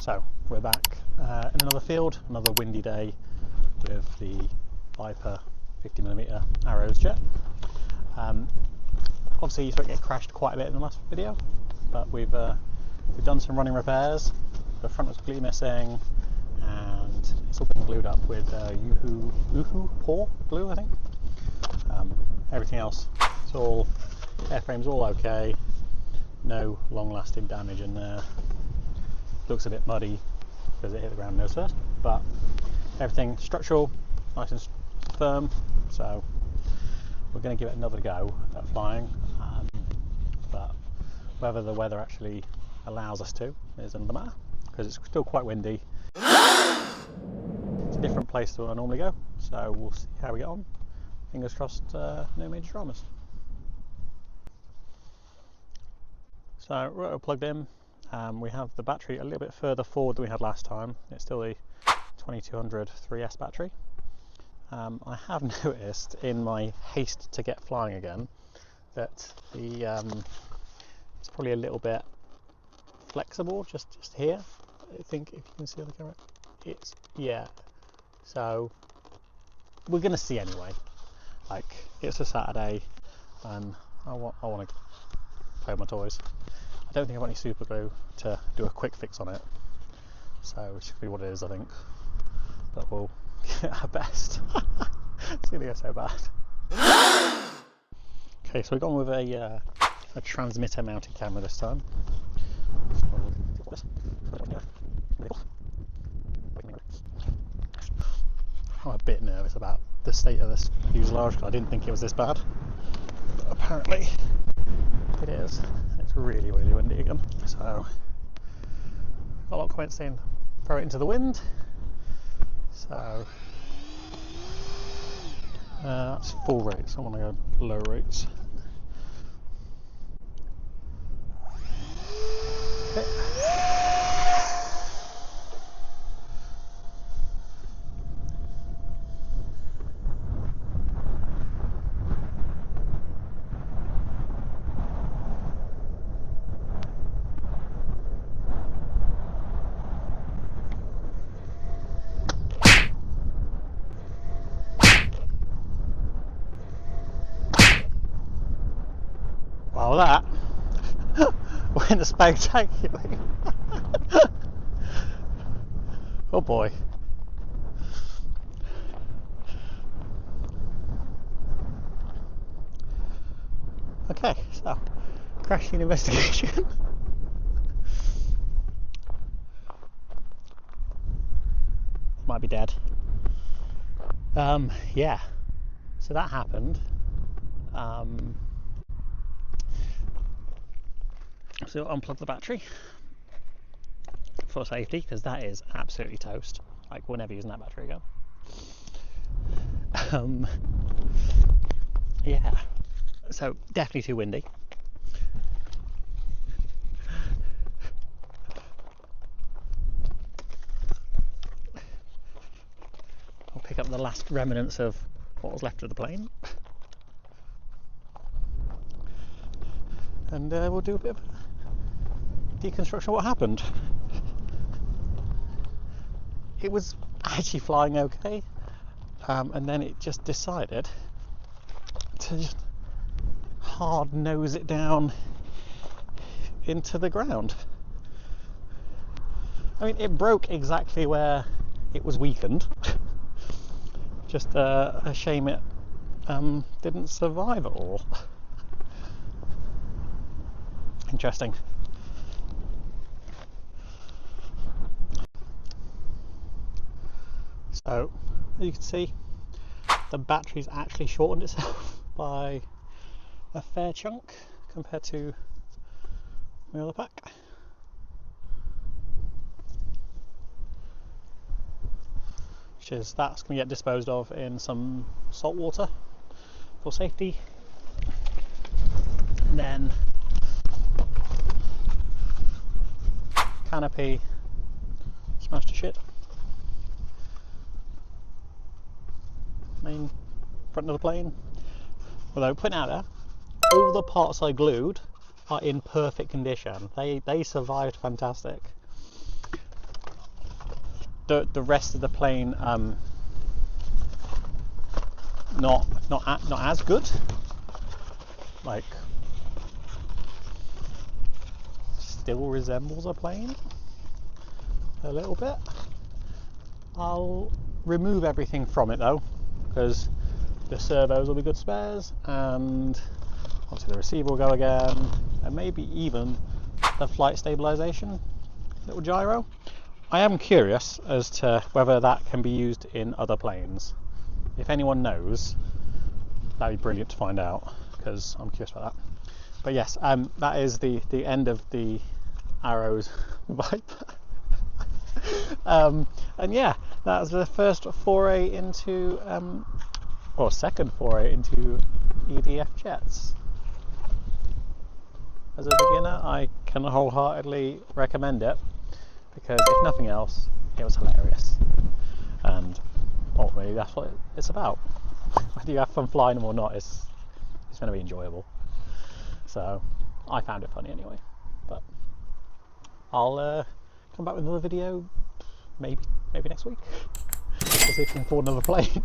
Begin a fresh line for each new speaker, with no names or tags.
So we're back in another field, another windy day with the Viper 50mm Arrows jet. Obviously you saw it get crashed quite a bit in the last video, but we've done some running repairs. The front was completely missing, and it's all been glued up with Uhu Paw glue, I think. Everything else, it's all airframe's all okay. No long-lasting damage in there. Looks a bit muddy because it hit the ground nose first, but everything structural, nice and firm. So we're going to give it another go at flying, but whether the weather actually allows us to is another matter, because it's still quite windy. It's a different place to where I normally go, so we'll see how we get on. Fingers crossed, no major dramas. So rotor plugged in. We have the battery a little bit further forward than we had last time. It's still the 2200 3S battery. I have noticed in my haste to get flying again that the it's probably a little bit flexible just here. I think if you can see on the camera, it's so we're gonna see anyway. Like, it's a Saturday and I want to play with my toys. I don't think I've got any super glue to do a quick fix on it, so it should be what it is, I think. But we'll give it our best. It's gonna go so bad. Okay, so we've gone with a transmitter mounted camera this time. I'm a bit nervous about the state of this fuselage because I didn't think it was this bad, but apparently it is. It's really, really windy again, so got a lot of comments saying throw it into the wind, so that's full rates. I want to go low rates. Okay. Well, that went spectacularly. Oh boy. Okay, so crashing investigation. Might be dead. Yeah, so that happened. So unplug the battery for safety, because that is absolutely toast. Like, we're never using that battery again. Yeah, so definitely too windy. I'll pick up the last remnants of what was left of the plane, and we'll do a bit of deconstruction of what happened. It was actually flying okay, and then it just decided to just hard nose it down into the ground. I mean, it broke exactly where it was weakened. Just a shame it didn't survive at all. Interesting. So, as you can see, the battery's actually shortened itself by a fair chunk compared to the other pack. That's going to get disposed of in some salt water for safety. And then canopy smashed to shit. Main front of the plane. Although, putting out there, all the parts I glued are in perfect condition. They survived fantastic. the rest of the plane not as good, like still resembles a plane a little bit. I'll remove everything from it though, because the servos will be good spares, and obviously the receiver will go again, and maybe even the flight stabilization little gyro. I am curious as to whether that can be used in other planes. If anyone knows, that'd be brilliant to find out, because I'm curious about that. But yes, that is the end of the Arrows Viper. And yeah, that was the first foray into, or second foray into EDF jets. As a beginner, I can wholeheartedly recommend it, because if nothing else, it was hilarious, and ultimately that's what it's about. Whether you have fun flying them or not, it's going to be enjoyable. So I found it funny anyway. But I'll come back with another video maybe next week. We'll see if we can afford another plane.